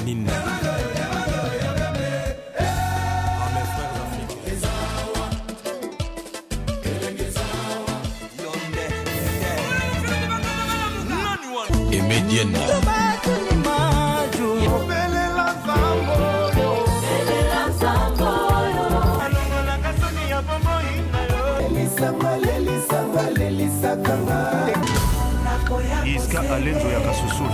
Nina. Et Médienne. Iska Alenzo ya Kasusulu.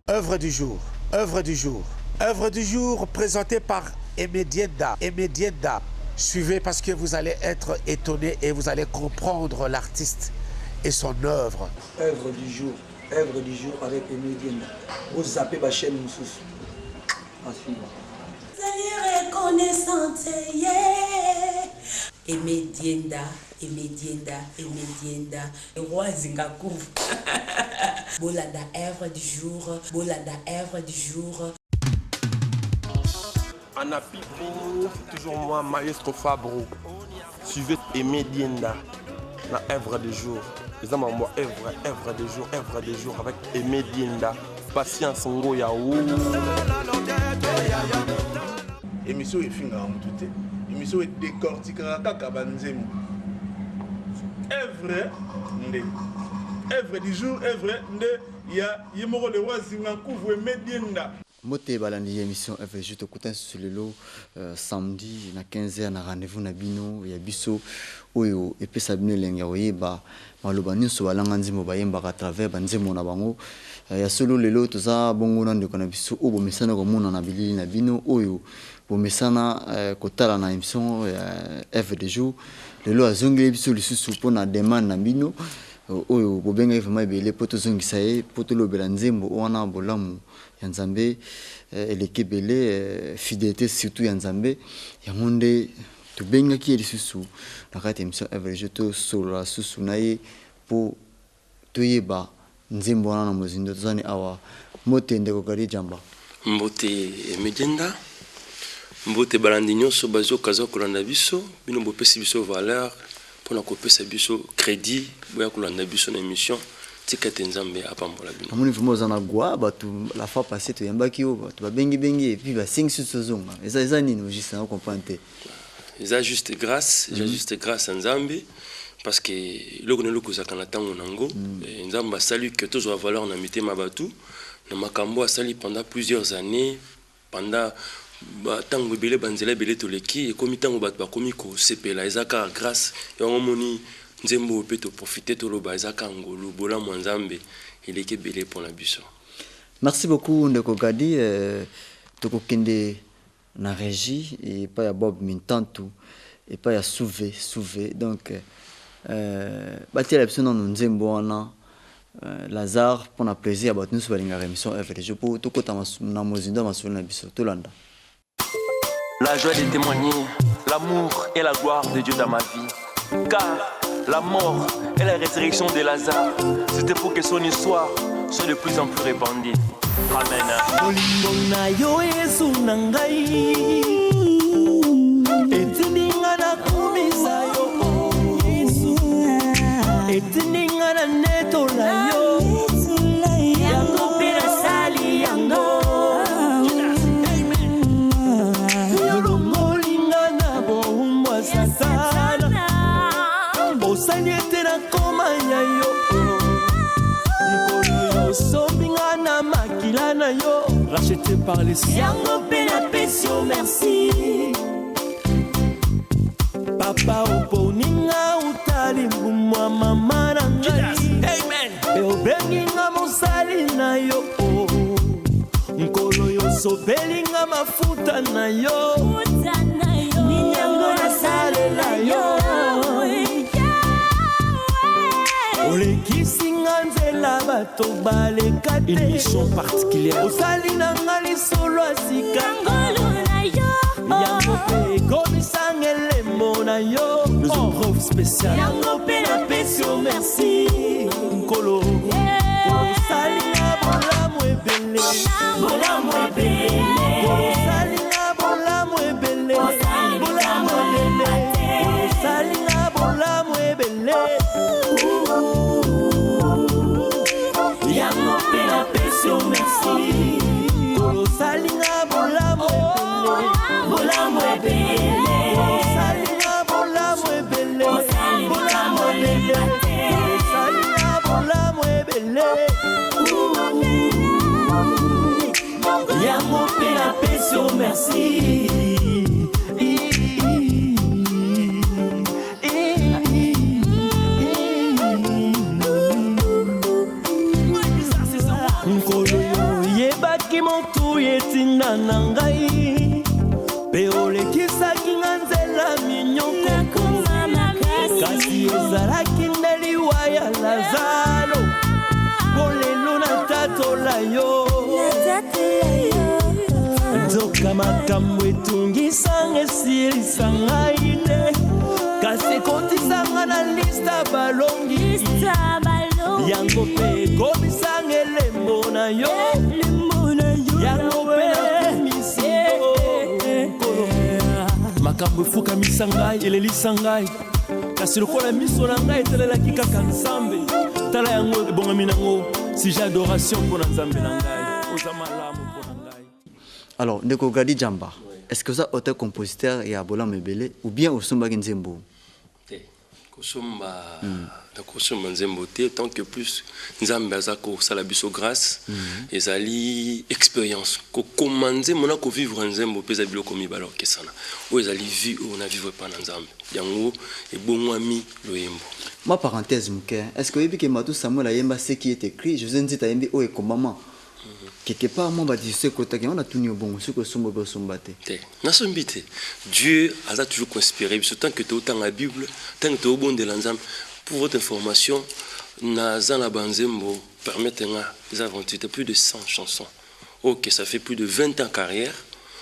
Œuvre du jour, œuvre du jour, œuvre du jour présentée par Emedienda. Emedienda, suivez parce que vous allez être étonné et vous allez comprendre l'artiste et son œuvre. Œuvre du jour avec Emedienda. Vous zappez ma chaîne Moussous. En suivant. Reconnaissante, yeah. Emedienda, Emedienda, Emedienda. Roi Zingakou. Bolada œuvre du jour, Bolada œuvre du jour. Anna Pipo, c'est toujours moi, Maestro Fabro. Suivez Emedienda, la œuvre du jour. Les hommes en moi, œuvre du jour avec Emedienda. Patience Ngo Yahoo. Émission est finie en tout. Émission est décortiquée kaka banzemu. Œuvre du jour, œuvre de ya yimoro le wazinga kuvu Emedienda. Moté balandi émission œuvre juste écouter sur le lot samedi na 15h na rendez-vous na bino ya biso oyo epesa bino lenga oyeba maloba nyonso balanga nzimo bayemba à travers banzemo na bango ya solo lelo toza bongo na ndeko na biso o bomesana ko mona na bilili na bino oyo bomesana kotala na émission œuvre du jour lelo azongeli biso lisusu pona demande na bino oyo bobenga vraiment ebele poto zongisa ye poto lobela nzembo wana bolamu ya Nzambe eleke bele fidélité surtout ya Nzambe ya monde tobenga ki lisusu na kati émission œuvre je to solo susu na ye po toyeba nzembo wana na mozindo tozani awa mote ndeko kali jamba mbote Emedienda mbote balandi nyonso bazokaza kolanda biso bino bopesi biso valeur pona kopesa biso crédit boya kolanda biso na émission tikate Nzambe apambola bino amoni vraiment zana gwa batu la fois passée to yambaki o batu babengi et puis ba 5 suzonga eza nini juste na comprendre eza juste grâce à Nzambe parce que loko ne loko zakana tango nango Nzambe salut que tous valeur na mitema batu na makambo asali pendant plusieurs années pendant tango belé banzela belé toleki et comme tango bat ba komi ko sepela ezaka grâce ya ngomoni nzembo pe to profiter to loba ezaka ngolo bola Nzambe ileke belé pour la biso. Merci beaucoup ndeko Gadi toko kende na régie et pas ya Bob Mintantu et pas ya Souvé donc batia la biso na nzembo wana Lazare pour na plaisir ba nous balinga émission œuvre je pour to kota na mozindo masolo na biso tolanda. La joie de témoigner l'amour et la gloire de Dieu dans ma vie. Car la mort et la résurrection de Lazare, c'était pour que son histoire soit de plus en plus répandue. Amen. Racheté par les siens, merci. Papa oponinga utali mbumwa mama nangai. Amen. E obenginga mosali na yo. Nkolo yo sobelinga mafuta na yo. Ninyango na sale la yo. Olekisinga nzela bato baleka te. Une mission particulière. Osali na ngali solo asika. Ngolo na yo. Yango pe komisanga elembo na yo. Nous épreuves spéciales. Yango pe na pesio merci. Nkolo. Osali na bolamu ebele. Bolamu ebele. Osali na bolamu ebele. Bolamu ebele. Osali na bolamu ebele. yango mpe napesi yo merci. nkolo yo yebaki motu yetinda na ngai mpe olekisaki nga nzela minyoko kasi ezalaki nde liwa ya lazaro mpo lelo natatola yo nzoka makambo etungisanga esilisa ngai te kasi ekotisanga na lista balongi yango mpe ekobisanga elembo na yo yango mpe nakumisi yo makambo efukamisanga ngai elelisa ngai kasi lokola miso na ngai etalelaki kaka nzambe tala yango ebongami nango sije adoration mpo na nzambe na ngai oza malamu mpo na ngai. Alors ndeko Gadi Jamba, est-ce que vous êtes auteur compositeur et abola mebele ou bien osombaki nzembo? Kosomba na kosomba nzembo te tant que plus nzambe aza kosala biso grâce ezali expérience kokomanze mona kovivre nzembo mpe eza biloko mibale okesana oyo ezali vie oyo na vivre pa na nzambe yango ebongwami loyembo. Ma parenthèse moke, est-ce que oyebi ke Matou Samuel ayemba ce qui est écrit je vous ai dit ayembi oyo ekomama quelque part moi badi ce côté on a tout ni bon ce que sombo be sombate te na sombite Dieu a toujours conspiré tant que tu autant la Bible tant que tu au bon de l'ensemble pour votre information na zana banzembo permettez-moi les aventures plus de 100 chansons. OK, ça fait plus de 20 ans carrière.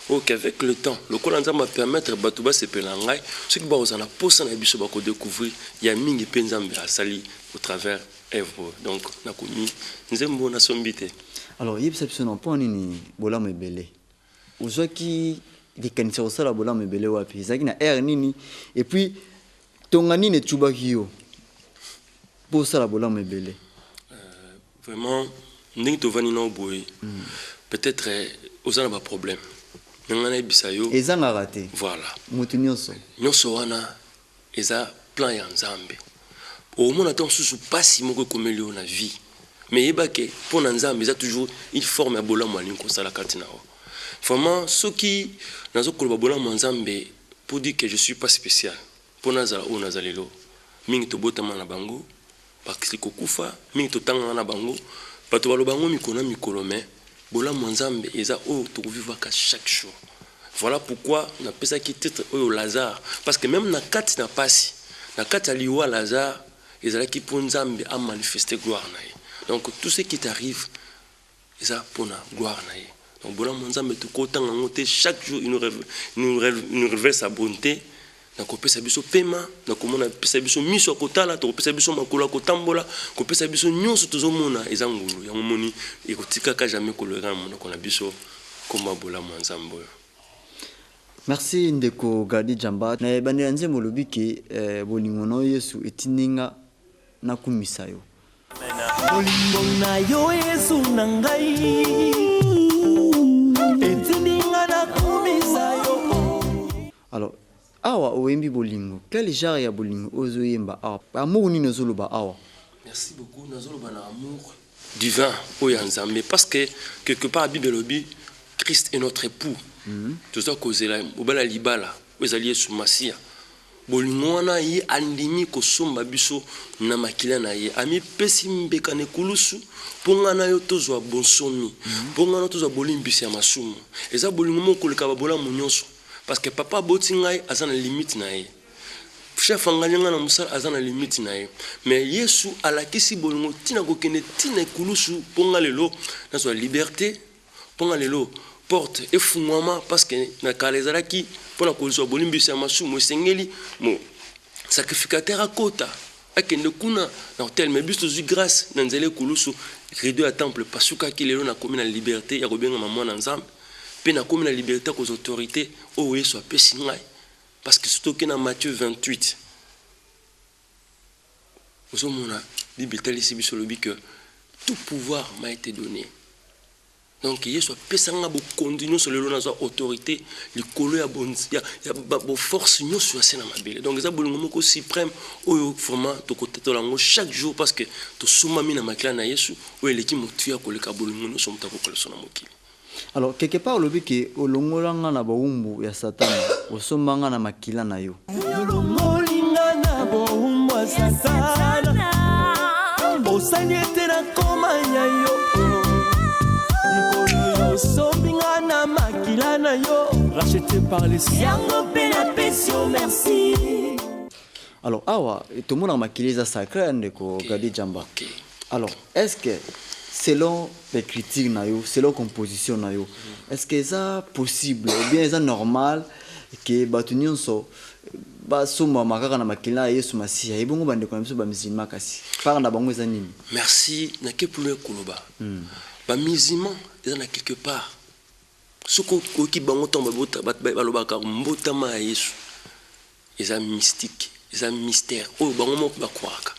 OK, avec le temps le kolanza m'a permettre batuba se pelangai ce qui ba ozana posa na biso ba ko découvrir ya mingi penzambe asali au travers Èvre donc na komi nzembo na sombite. Alors, il y a une point ni bola mebele. Ozo qui des kanisa osala bola mebele wapi. Zaki na air nini et puis tongani ne tuba hiyo. Pour ça la bola mebele. Vraiment ndingi tovani na oboy. Peut-être osana ba problème. Ngana bisayo. Ezanga raté. Voilà. Mutu nyonso. Nyonso wana eza plan ya Nzambe. Au moins attend sous pasi moko komelio na vie. Mais yebake pour Nzambe il a toujours il forme à bola mwali kosala katina o. Vraiment ceux qui nazo koloba bola Nzambe pour dire que je suis pas spécial. Pour nazala o nazalelo. Mingi to botama na bango, bakisi kokufa, mingi to tanga na bango, bato balo bango mikona mikolome, bola Nzambe eza o to vivre chaque jour. Voilà pourquoi on appelle ça qui titre au Lazare parce que même na kati na pasi, na kati aliwa Lazare, ezala ki pour Nzambe a manifester gloire na ye. Donc tout ce qui t'arrive, c'est pour la gloire. Donc bon, Nzambe tout content chaque jour il nous révèle sa bonté. Donc on peut s'abuser au paiement, donc on peut s'abuser au miso kotala, on peut s'abuser au makula kotambola, on peut s'abuser au nyonso tout mona ezangulu. Ya moni ekotika ka jamais kolera mona qu'on abiso comme bola Nzambe. Merci ndeko Gadi Jamba. Na bande nzembo lobiki bolingono Yesu etininga na kumisayo. Olingo na yo Yesu na ngai etindinga na kumisa yo. Alors awa oembi bolingo quel genre ya bolingo ozo yemba awa amour ni nazoloba awa. Merci beaucoup nazoloba na amour divin oya Nzambe parce que quelque part la Bible lobi Christ est notre époux. Tout ça cause la obala libala ezali Yesu Masia. Bolingo wana ye andimi kosomba biso na makila na ye ami pesi mbeka ne kulusu ponga na yo tozwa bonsomi ponga na tozwa bolimbisi ya masumu eza bolingo moko leka babola munyonso parce que papa boti ngai azana limite na ye chef angalinga na musala azana limite na ye mais Yesu alakisi bolingo tina kokene tina kulusu ponga lelo nazwa liberté ponga lelo porte efungwama parce que na kalezala ki pona kolso bolimbisa masumu esengeli mo sacrificateur akota akende kuna na hotel mais biso zu grâce na nzele kulusu rideau ya temple pasuka ki lelo na komi na liberté ya kobenga mama na Nzambe pe na komi na liberté aux autorités o Yesu apesi ngai parce que surtout que na Matthieu 28 ozomona Bible talisi biso lobi que tout pouvoir m'a été donné. Donc Yesu apesanga bo continuer sur le na autorité likolo ya bonzia ya bo force nyonso ya sena mabele. Donc eza bolingo moko suprême oyo vraiment to kotatola ngo chaque jour parce que to suma mina makila na Yesu oyo eleki motu ya koleka bolingo nyonso mutako koleso na mokili. Alors quelque part olobi ke olongolanga na bawumbu ya satana osombanga na makila na yo olongolinga na bawumbu ya satana osali ete nakomanya yo likolo yo osombinga na makila na yo racheté par les yango mpe napesi yo merci. Alors awa tomona makila eza sacré ndeko Gadi Jamba. Alors est-ce que selon les critiques na yo, selon composition na yo, est-ce que c'est possible ou bien c'est normal que batu nyonso ba soma makaka na makila Yesu Masiya ebongo bande ko biso ba musulman kasi par na bango eza nini? Merci na ke plus koloba ba musulman eza na quelque part soko ko ki bango tomba bota balobaka mbota ma Yesu eza mystique eza mystère o bango mo ba kwaka.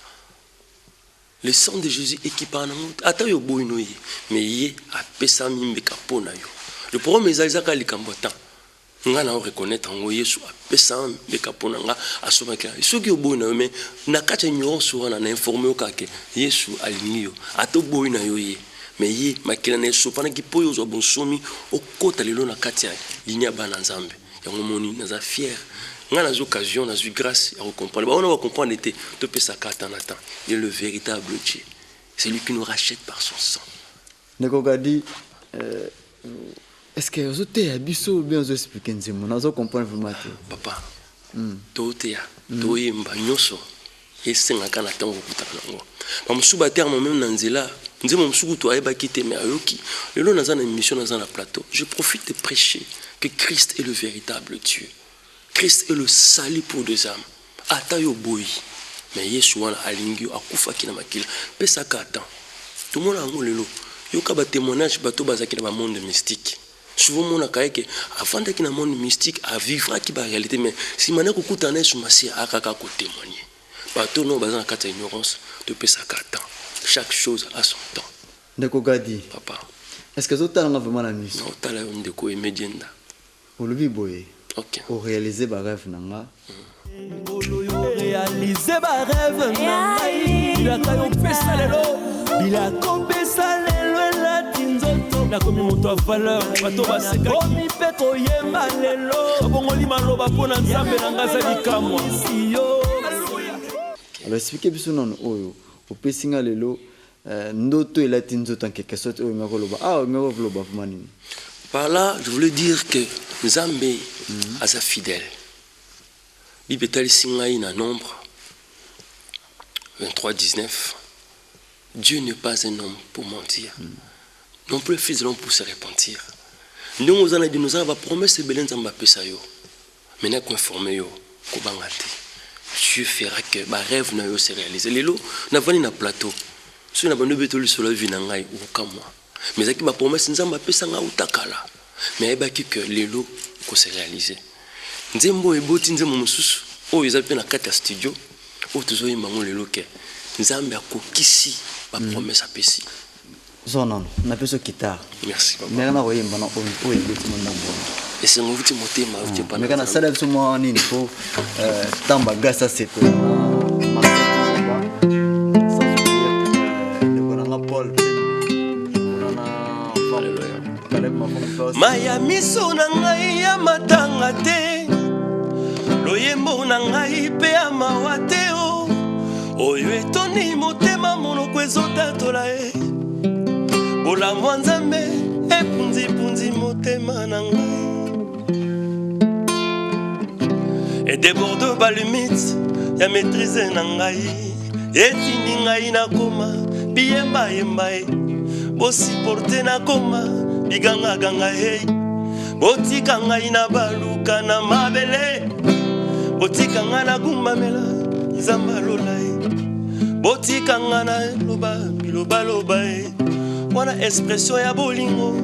Le sang de Jésus équipa na mutu ata yo boyino ye mais ye a pesa mimbeka pona yo. Le problème est ça likambo tan nga na reconnaître ngo Yesu a pesa mimbeka pona nga asomaka soki yo boyino mais na kati ignorance wana na informer yo kake Yesu alingi yo ata boyino yo ye mais ye makila na Yesu pana ki poyo zo bonsomi okota lelo na kati ya linya bana nzambe yango moni na za fier. Dans les occasions, on a eu grâce à comprendre. On va comprendre que tout peut s'accorder. Il est le véritable Dieu. C'est lui qui nous rachète par son sang. Neko Gadi, est-ce que vous avez abisso bien vous expliquer nzemo? On a comprendre vraiment. Papa, tout est là. Tout est mbagnoso. Et c'est un cas d'attendre au bout de la langue. Mais je suis battu même dans Nzela. Nzemo msugu to aeba kite me ayoki. Le long dans une émission dans un plateau. Je profite de prêcher que Christ est le véritable Dieu. Christ est le salut pour des âmes. Atayo boy. Mais Yeshua alingi akufa kina makila. Pesa katan. Tout le monde a un lelo. Yo ka ba témoignage bato bazaki na monde mystique. Souvent mon akaye avant d'être dans le monde mystique à vivre qui ba réalité mais si mané ko kutana sur Masia akaka ko témoigner. Bato no bazana kata ignorance de pesa katan. Chaque chose a son temps. Ndeko Gadi. Papa. Est-ce que vous avez vraiment la mission? Non, tala ndeko Emedienda. Olobi boye. OK. Pour réaliser ba rêve nanga. Réaliser ba rêve nanga. Bila kayo pesa lelo. Bila ko pesa lelo la tinzoto. Na komi moto a valeur. Bato baseka. Komi pe ko yemba lelo. Bongoli maloba pona nzambe nanga za likamwa. Alors expliquez biso non oyo. Au pesinga lelo ndoto ela tinzoto en quelque sorte oyo ngakoloba. Ah ngakoloba fumanini. Par là, je voulais dire que Nzambe a sa fidèle. Bible singaï na nombre 23-19. Dieu n'est pas un homme pour mentir. Non plus fils de l'homme pour se repentir. Nous avons dit nous avons promesse belen Nzamba pesa yo. Maintenant qu'on informe yo ko bangate. Dieu fera que ma rêve na yo se réalise. Lelo na vani na plateau. Si na bande betoli sur la vie na ngai ou kamwa. Mais ça qui m'a promis Nzamba pesa nga utakala. Mais ebaki que lelo ko se réaliser. Nzembo eboti nzembo mususu o ezape na kata studio o tuzoyi mango lelo ke Nzambe akokisi ba promesse apesi. Zonon na peso guitare. Merci papa. Mais na oyemba na o eboti mona bon. Et c'est mon petit motema uti pa. Mais kana sala biso mo nini ko tamba gasa seto. Maya miso na ngai ya matanga te. Loyembo na ngai pe ya mawa te o. Oyo etoni motema monoko ezotatola e. Bolamwa Nzambe epunzi motema na ngai. Et déborde ba limite ya maîtrise na ngai. Etini ngai na koma biyemba yemba e. Bosi porte na koma biganga ganga hey. Botika ngai na baluka na mabele. Botika nga na gumbamela Nzamba lola e. Botika nga na loba biloba loba e. Wana expression ya bolingo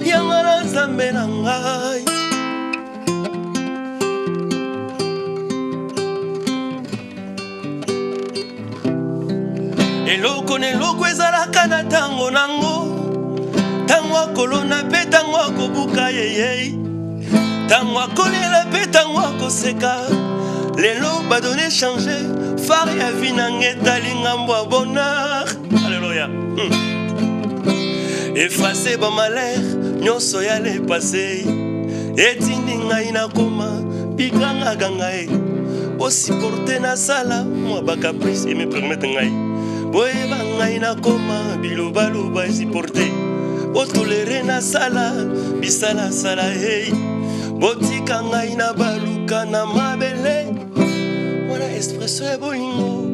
yanga na Nzambe na ngai. Eloko neloko ezalaka na tango nango. Tango akolona pe tango akobuka yeyei. Tango akolela pe tango akoseka. Lelo badone changer. Fari ya vinange etali ngambo ya bonheur. Alléluia. Effacer ba malheur. nyonso ya le passé etindi ngai nakoma bikangaka ngai bosiporte nasala mwa bakaprice eme permete ngai boyeba ngai nakoma bilobaloba esiporte botolere nasala bisalasala hey botika ngai na baluka na mabele wana espresso ya bolingo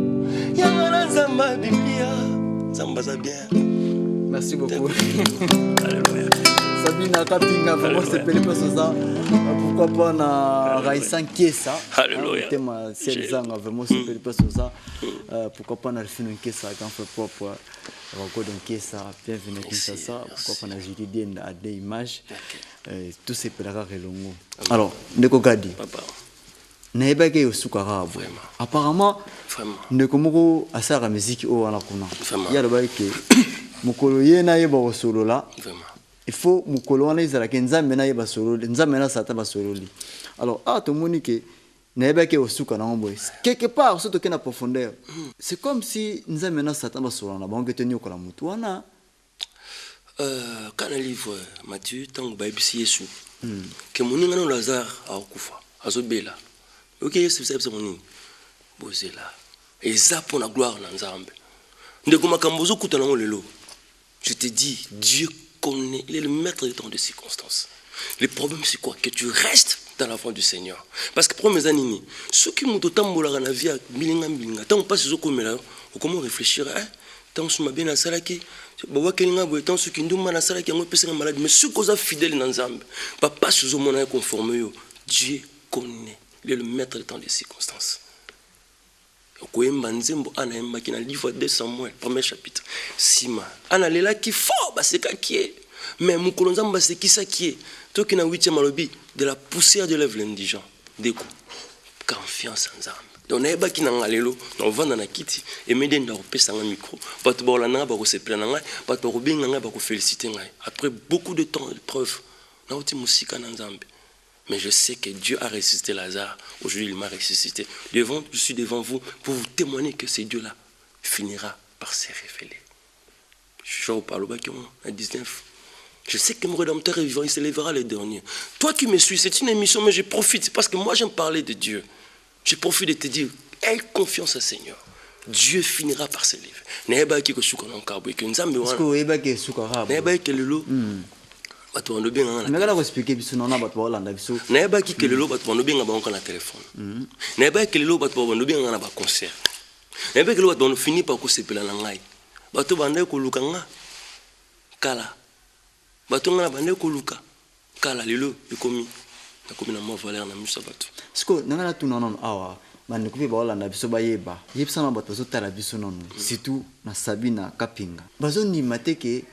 yanga na nzamba biblia nzamba za bien. Merci beaucoup. Alléluia. Sabina Kapinga, vraiment c'est pele pas ça. Pourquoi pas na Raïsan Kiesa. Alléluia. Thème c'est ça vraiment c'est pele pas ça. Pourquoi pas na Rifino Kiesa quand fait propre record Kiesa bienvenue Kinshasa. Pourquoi pas na Jidien à des images. Tout c'est pele relongo. Alors, ndeko Gadi. Papa. Naebake osukara abo. Apparemment ndeko moko asara musique o ana kuna. Ya lo baike mukolo ye na yeba osolola. Vraiment. Il faut mukolo wana izala ke nzambe na yeba solo nzambe na sata ba sololi. Alors to monique naebake osuka na ngombo. Quelque part surtout que na profondeur. C'est comme si nzambe na sata ba solo na bango teni okola mutu wana. Quand le livre Matthieu tango ba bisi Yesu. Que moninga no Lazare akufa. Azobela. Ok, c'est mon nom. Bozela. Et ça pour la gloire dans Nzambe. Je te dis, Dieu connaît, il est le maître des temps de circonstances. Le problème c'est quoi? Que tu restes dans la voie du Seigneur. Parce que pour mes animés, ceux qui m'ont autant de la vie, tant on passe sur comme là, comment réfléchir, tant on m'a bien à Salaki, tant ceux qui nous m'ont à Salaki, on peut malade, mais ceux qui sont fidèles dans Nzambe, pas sur mon conforme, Dieu connaît. Il est le maître du temps des circonstances. Koyemba nzembo anaemba ki na livre de Samuel premier chapitre sima ana lela ki fort baseka ki est mais mukolo nzamba sekisa ki est to ki na 8e malobi de la poussière de lèvres l'indigent deko confiance en Nzambe donc naeba ki na ngalelo na vanda na kiti emede nda kopesa nga micro bato ba olanda ba ko sepela na ngai bato ko benga nga ba ko féliciter ngai après beaucoup de temps de preuve na oti musika na Nzambe. Mais je sais que Dieu a ressuscité Lazare. Aujourd'hui, il m'a ressuscité. Je suis devant vous pour vous témoigner que ce Dieu-là finira par se révéler. Je parle au bac à 19. Je sais que mon Rédempteur est vivant, il se lèvera le dernier. Toi qui me suis, c'est une émission, mais je profite parce que moi j'aime parler de Dieu. Je profite de te dire, aie confiance au Seigneur. Dieu finira par se lever. N'est-ce que je suis en carbo et que nous avons bato bando benga na ngala ko expliquer biso na bato balanda biso na yeba ki kelelo bato bando benga bango na téléphone na yeba kelelo bato bando benga na ba concert na yeba kelelo bato bando fini par ko sepela na ngai bato bande ko luka nga kala bato ngana bande ko luka kala lelo ekomi na mo valeur na miso bato siko na ngala tu non awa bande ko balanda biso bayeba yebisa na bato zotala biso non surtout na Sabina Kapinga bazo ni mateke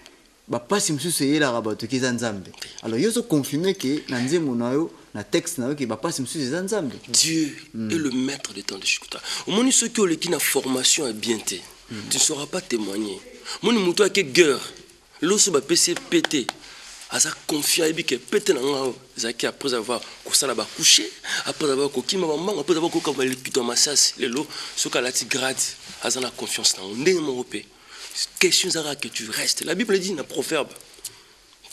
ba pasi msusu yela rabato ki Nzambe. Alors yo so confirmer que na nzembo na yo na texte na yo ki ba pasi msusu Nzambe. Dieu est le maître des temps de chikuta. Au moment où ceux qui ont la formation à bien tu ne sauras pas témoigner. Mon muto ke guerre. Loso ba PC pété. Asa confiant et que pété na ngao zaki après avoir kusala ba coucher, après avoir kokima maman, après avoir kokamba le pito massas, le lo so kala ti grade, asa na confiance na ndenge mo opé. Question Zara que tu restes. La Bible dit dans Proverbe,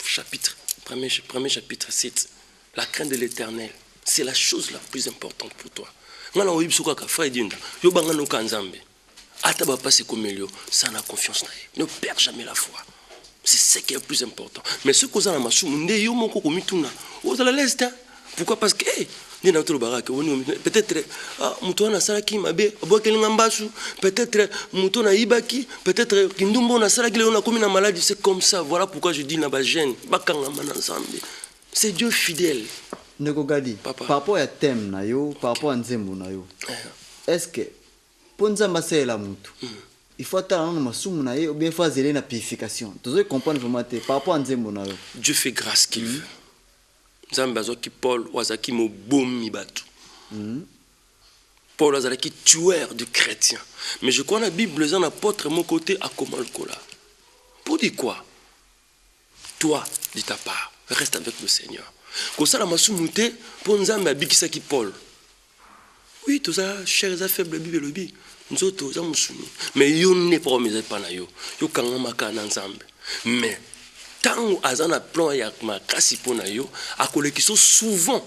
chapitre, premier chapitre 7, la crainte de l'Éternel, c'est la chose la plus importante pour toi. Ne perds jamais la foi. C'est ce qui est le plus important. Mais ce qu'on a dans ma pourquoi? Parce que peut-être Moutouna Salaki Mabe, peut-être Moutouna Ibaki, peut-être Kindumbo Nasalaki, on a commis une maladie, c'est comme ça. Voilà pourquoi je dis Nabagène, c'est Dieu fidèle. Negogadi, par rapport à thème, par rapport à Nzembo, est-ce que pour Nzamba c'est la Moutou, il faut attendre ou bien faire la purification. Tu dois comprendre vraiment par rapport à Nzembo. Dieu fait grâce qu'il veut. Zambazoki Paul wazaki mobomi batu. Paul wazaki tueur de chrétiens. Mais je crois que la Bible les en apôtre mon côté à comment le cola. Pour dire quoi? Toi, de ta part, reste avec le Seigneur. Comme ça la masumute pour nzambe abikisaki Paul. Oui, tout ça chers faibles Bible le bi. Nous autres za musuni. Mais yo ne promet pas na yo. Yo kanga makana nzambe. Mais tant azana plan ya makasi pona yo akoleki so souvent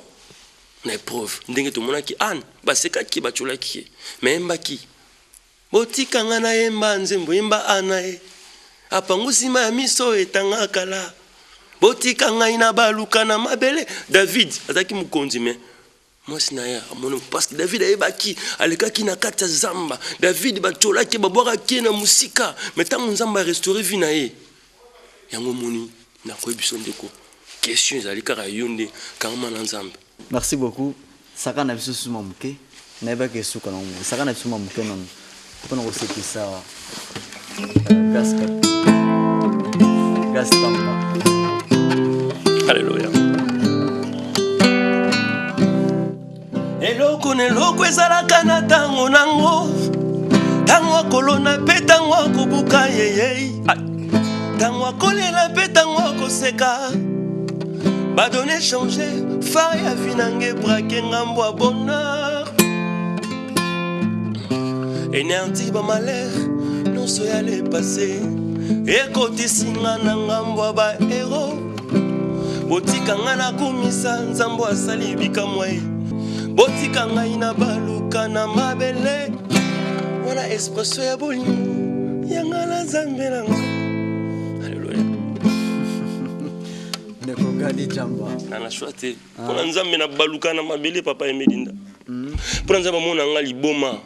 na épreuve ndenge to mona ki an ba seka ki ba chola ki memba ki botika ngana yemba nzembo yemba anae apangusi ma miso etanga kala botika ngai na baluka na mabele David azaki mukonzi me moi sinaya amono parce que David ayebaki alekaki na kata zamba David ba chola ki ba boka ki na musika metango nzamba restaurer vie na ye yango moni na ko biso ndeko question ezali kaka yonde kama na nzambe. Merci beaucoup. Saka na biso suma muke na eba ke suka na mu saka na biso suma muke non pona ko sekisa gas tamba. Alléluia. Eloko neloko ezalaka na tango nango tango akolona pe tango akobuka yeyei tango akolela pe tango akoseka badone changer fari ya vinange brake ngambo ya bonheur énergie ba malheur nyonso ya le passé ekotisinga na ngambo ya ba héros botika nga na kumisa nzambo asali bikamwa ye botika ngai na baluka na mabele wana espresso ya bolingo yanga na nzambe nango. Alléluia. Neko gadi jamba na choite pona nzambe na baluka na mabele papa Emedinda pona nzambe mona nga liboma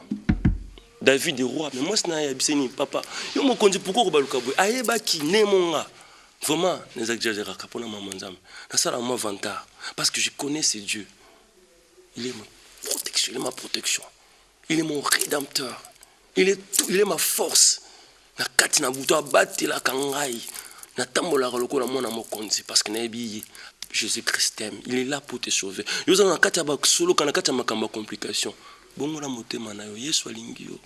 David roi mais moi sina ya biseni papa yo mokonzi pourquoi ko baluka boy ayebaki ne monga vraiment les exagérer kapona maman nzambe na sala moi vantard parce que je connais ce Dieu. Il est ma protection. Il est mon rédempteur. Il est ma force. Na kati na buto abati la kangai. Na tambola koloko na mona mokonzi parce que na ebi Jésus Christ t'aime. Il est là pour te sauver. Yo za na kati ba solo kana kati makamba complication. Bongo la motema na yo Yesu alingi yo.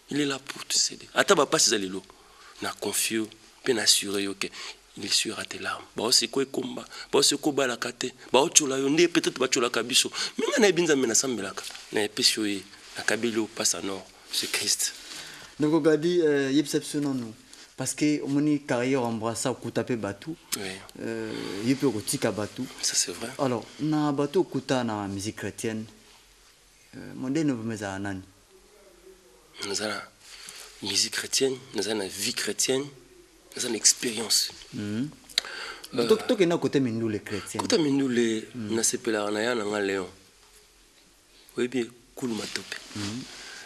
Il est là pour te aider. Ata ba passe zalelo. Na confio, pe na assurer yo que il suivra tes larmes. Ba c'est quoi combat? Ba c'est quoi ba la kate? Ba ochola yo ndé peut-être ba chola kabiso. Minga na binza mena sambelaka. Na pesio ye na kabilo passe nord, c'est Christ. Donc gadi yepseption non parce que omoni carrière embrassa kutape batu. Oui. Yepe kotika batu. Ça c'est vrai. Alors, na batu kuta na musique chrétienne. Mondé ne meza nani? Nous avons la musique chrétienne, nous avons la vie chrétienne. C'est une expérience. Toi qui n'as côté mindule chrétien. Côté mindule, na sepela na ya na Léon. Oui bien, cool matope.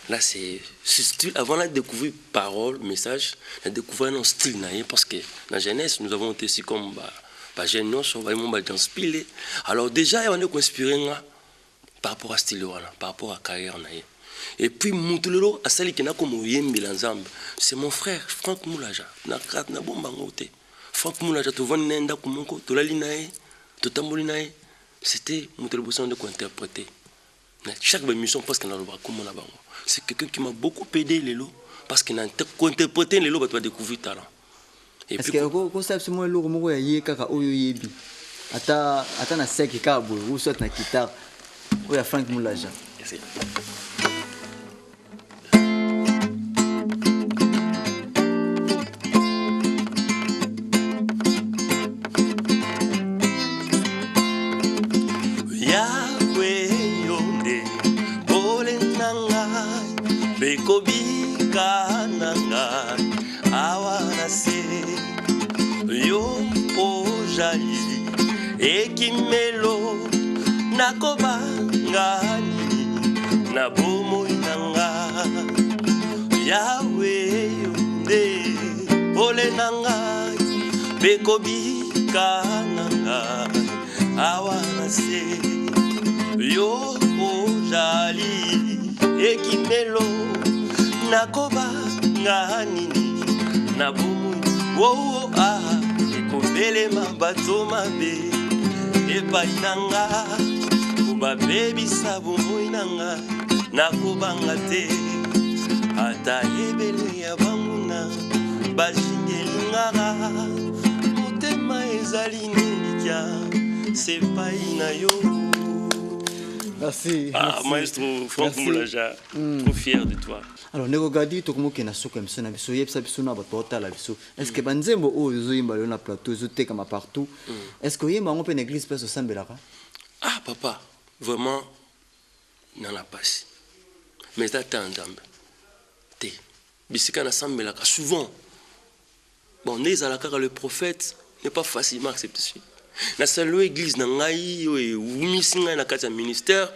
Là c'est style avant de découvrir parole, message, de découvrir un style naïe parce que dans la jeunesse nous avons été ici comme bah jeunes on va vraiment inspirer. Alors déjà on est inspiré par rapport à style par rapport à carrière naïe. Et puis Moutulelo a sali kena comme yembi l'ensemble. C'est mon frère Franck Moulaja. Na krat na bomba ngote. Franck Moulaja to vendre nenda kumoko to lali nae to tamboli nae. C'était Moutulelo besoin de interpréter. Chaque émission parce qu'on a le bras comme on a bango. C'est quelqu'un qui m'a beaucoup aidé lelo parce qu'il a interprété lelo tu vas découvrir talent. Est-ce que ko sabe se mo lelo moko ya ye kaka oyo yebi. Ata na seki ka bo ou soit na guitare. Oya Franck Moulaja. Merci. Bekobika nanga awanase yo ojali ekimelo nakoba ngani na bomo nanga yawe yonde ole nanga bekobika nanga awanase yo ojali ekimelo nakoba nganini na bomu wo ekobelema bato mabe epai nanga obabebisa bomoi nanga nakobanga te ata ebele ya banguna bazingelingaka motema ezali nelikya sepai na yo Merci. Ah, maestro Franck Moulaja, trop fier de toi. Alors, Negogadi, tu as na soka mso na biso, yebsa biso na batota la biso. Est-ce que banzembo o zo yimba na plateau, zo te comme partout. Est-ce que yimba on peut une église place au Sambelaka? Ah, papa, vraiment, n'en a pas si. Mais t'attends, Te. Bisika na Sambelaka, souvent. Bon, le prophète n'est pas facilement accepté. Na salué église na ngai o umisinga na kati ya ministère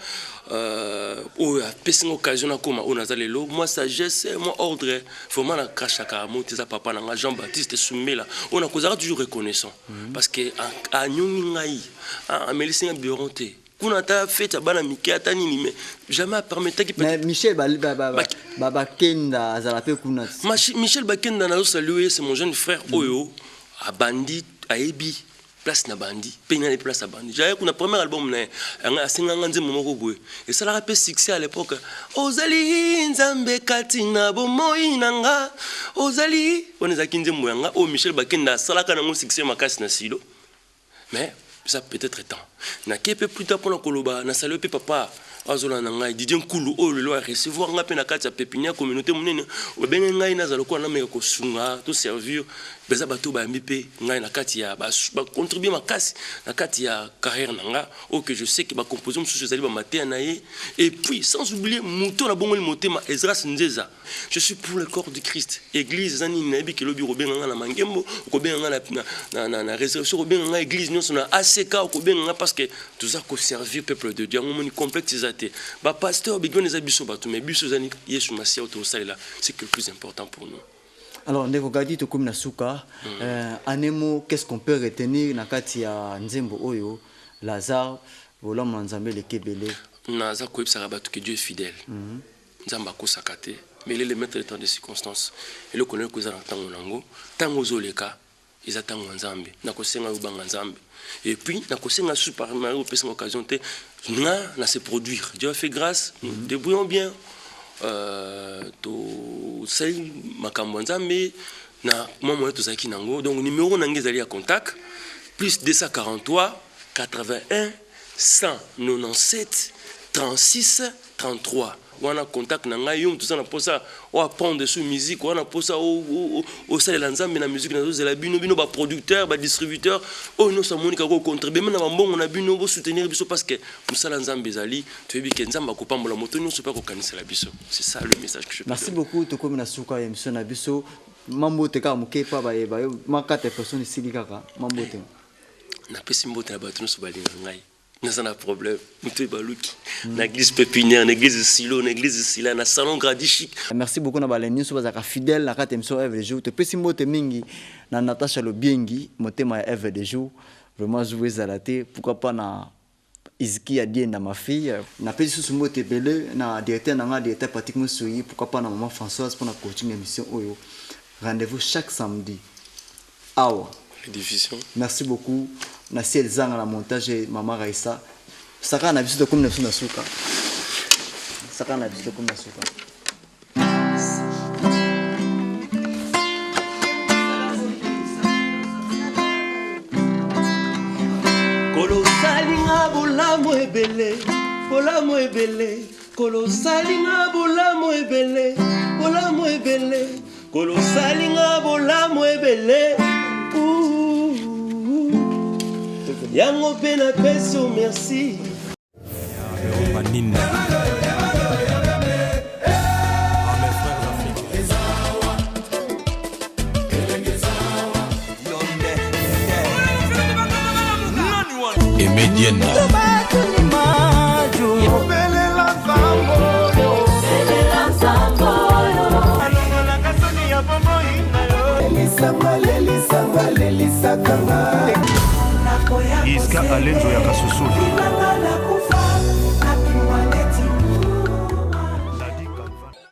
o a pesi occasion na koma o nazalelo moi sagesse moi ordre vraiment na kashaka moteza papa na nga Jean-Baptiste Soumela on a kozaka toujours reconnaissant parce que a nyongi ngai a melisinga bioronté kuna ta fête bana mike atani ni mais jamais permettre qui mais Michel Bakenda azalape kuna Michel Bakenda na salué c'est mon jeune frère oyo a bandit a ebi place na bandi peina les place à bandi j'ai qu'on a premier album na a singa nganze momoko boy et ça l'a rappelé succès à l'époque ozali nzambe katina bomoi nanga ozali on est akinze moyanga o Michel Bakenda salaka na mo succès makasi na silo mais ça peut-être temps na kepe plus tard pour na koloba na saluer papa azola na ngai Didier Nkulu o lelo a recevoir nga pe na kati ya pépinière communauté munene o benga ngai na zalo ko na meka ko sunga to servir beza bato ba mpe ngai na kati ya ba contribuer makasi na kati ya carrière nanga o que je sais que ba composer mususu zali ba matin na ye et puis sans oublier muto na bongo le motema Ezras Nzeza je suis pour le corps du Christ église zani na bi ke lobi robenga nga na mangembo ko benga na résurrection ko benga nga église nyonso na ACK ko benga nga parce que tout ça ko servir peuple de Dieu on complète bah pasteur bigon les abisso batou mais biso zani Yesu Masia auto salela c'est que le plus important pour nous. Alors ndeko gadi to comme na suka anemo qu'est-ce qu'on peut retenir na kati ya nzembo oyo Lazare vola manzambe le kebele na za ko ebisa batou que Dieu est fidèle. Nzamba ko sakate mais les mettre le temps de circonstances et le connaître ko za tango nango tango zoleka ils attendent nzambe na ko senga ubanga nzambe et puis na ko senga super Mario pesa occasion te na se produire Dieu a fait grâce nous débrouillons bien to sai makambo nzambe na mama to zaki nango donc numéro nange zali à contact plus 243 81 197 36 33 on a contact na ngai tout ça na posa o apprendre sur musique on a posa au sale l'ensemble na musique na zela bino ba producteur ba distributeur o no sa monika ko contribuer na mbongo na bino bo soutenir biso parce que musala nzambe ezali to yebi ke nzamba ko pambola moto no so pas ko kanisa la biso c'est ça le message que je peux merci beaucoup to comme na suka ya mission na biso mambo te ka mukepa ba makate personne ici likaka mambo te na pesi mbote na bato no so balinga ngai n'a pas de problème. Na église pépinière, na église silo, na église sila, na salon gradi. Merci beaucoup na baleni so bazaka fidèle na kata émission Eve de jour. Te pesi mbote mingi na Natasha Lobiengi, motema ya Eve de jour. Vraiment jouer zalaté, pourquoi pas na Iziki a dit na ma fille, na pesi sous mbote belé na directeur na nga directeur Patrick Moussoui, pourquoi pas na maman Françoise pour na coaching émission oyo. Rendez-vous chaque samedi. Awa. L'édification. Merci beaucoup. Merci Elzang à la montage et Maman Raissa. Saka na biso comme na suka. Saka na biso comme na suka. Kolo salinga bolamo ebele, bolamo ebele. Kolo salinga bolamo ebele, bolamo ebele. Kolo salinga bolamo ebele. Yango pena peso merci. Emedienda. Iska Alenzo ya Kasusula.